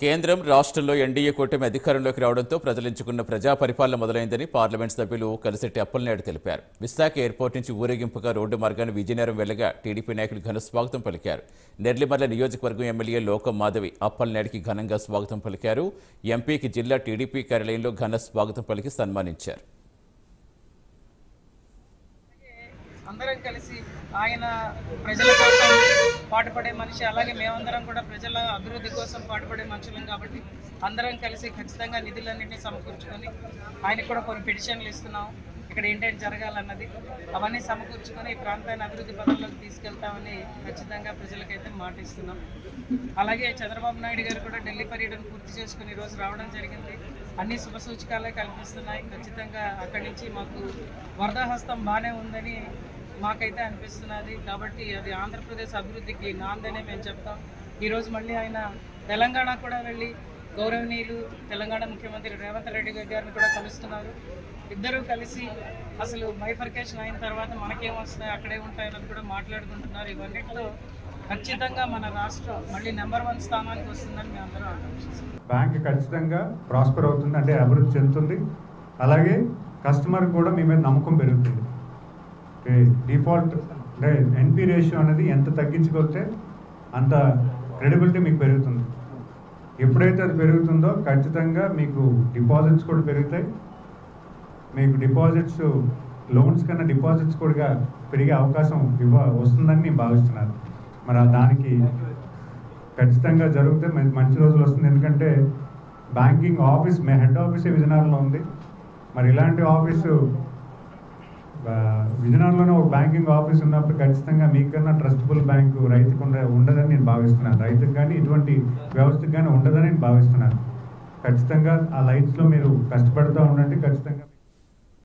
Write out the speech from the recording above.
కేంద్రం రాష్ట్రంలో ఎన్డీఏ కూటమి అధికారంలోకి రావడంతో ప్రజలించుకున్న ప్రజా పరిపాలన మొదలైందని పార్లమెంట్ సభ్యులు కలిసెట్టి అప్పలనాయుడు తెలిపారు. విశాఖ ఎయిర్పోర్ట్ నుంచి ఊరేగింపుగా రోడ్డు మార్గాన్ని విజయనగరం వెళ్లగా టీడీపీ నాయకులు ఘన స్వాగతం పలికారు. నెర్లిమర్ల నియోజకవర్గం ఎమ్మెల్యే లోకం మాధవి అప్పలనాయుడికి ఘనంగా స్వాగతం పలికారు. ఎంపీకి జిల్లా టీడీపీ కార్యాలయంలో ఘన స్వాగతం పలికి సన్మానించారు. అందరం కలిసి ఆయన ప్రజల కోసం పాటుపడే మనిషి, అలాగే మేమందరం కూడా ప్రజల అభివృద్ధి కోసం పాటుపడే మనుషులం కాబట్టి అందరం కలిసి ఖచ్చితంగా నిధులన్నింటినీ సమకూర్చుకొని ఆయనకు కూడా కొన్ని పిటిషన్లు ఇస్తున్నాం. ఇక్కడ ఏంటంటే జరగాలన్నది అవన్నీ సమకూర్చుకొని ఈ ప్రాంతాన్ని అభివృద్ధి పదంలోకి తీసుకెళ్తామని ఖచ్చితంగా ప్రజలకైతే మాట ఇస్తున్నాం. అలాగే చంద్రబాబు నాయుడు గారు కూడా ఢిల్లీ పర్యటన పూర్తి చేసుకుని ఈరోజు రావడం జరిగింది. అన్ని శుభసూచకాలే కల్పిస్తున్నాయి. ఖచ్చితంగా అక్కడి నుంచి మాకు వరదాహస్తం బాగానే ఉందని మాకైతే అనిపిస్తున్నది. కాబట్టి అది ఆంధ్రప్రదేశ్ అభివృద్ధికి నాందనే మేము చెప్తాం. ఈరోజు మళ్ళీ ఆయన తెలంగాణ కూడా వెళ్ళి గౌరవనీయులు తెలంగాణ ముఖ్యమంత్రి రేవంత్ రెడ్డి గారిని కూడా కలుస్తున్నారు. ఇద్దరూ కలిసి అసలు బైఫర్కేషన్ అయిన తర్వాత మనకేమొస్తాయి, అక్కడే ఉంటాయన్నది కూడా మాట్లాడుకుంటున్నారు. ఇవన్నిటిలో ఖచ్చితంగా మన రాష్ట్రం మళ్ళీ నెంబర్ 1 స్థానానికి వస్తుందని మేము అందరం ఆకాంక్షిస్తున్నాం. బ్యాంక్ ఖచ్చితంగా ప్రాస్పర్ అవుతుంది, అంటే అభివృద్ధి చెందుతుంది. అలాగే కస్టమర్ కూడా మీ మీద నమ్మకం పెరుగుతుంది. డిఫాల్ట్ అంటే ఎన్పి రేషియో అనేది ఎంత తగ్గించుకొస్తే అంత క్రెడిబిలిటీ మీకు పెరుగుతుంది. ఎప్పుడైతే అది పెరుగుతుందో ఖచ్చితంగా మీకు డిపాజిట్స్ కూడా పెరుగుతాయి. మీకు డిపాజిట్స్ లోన్స్ కన్నా డిపాజిట్స్ కూడా పెరిగే అవకాశం వస్తుందని నేను భావిస్తున్నాను. మరి దానికి ఖచ్చితంగా జరిగితే మంచి రోజులు వస్తుంది. ఎందుకంటే బ్యాంకింగ్ ఆఫీస్ హెడ్ ఆఫీసే విజయనగరంలో ఉంది. మరి ఇలాంటి ఆఫీసు విజయనగరంలోనే ఒక బ్యాంకింగ్ ఆఫీస్ ఉన్నప్పుడు ఖచ్చితంగా మీకన్నా ట్రస్టబుల్ బ్యాంకు రైతుకు ఉండదని నేను భావిస్తున్నాను. రైతుకు కానీ ఇటువంటి వ్యవస్థకు కానీ ఉండదని నేను భావిస్తున్నాను. ఖచ్చితంగా ఆ లైన్స్లో మీరు కష్టపడుతూ ఉండండి. ఖచ్చితంగా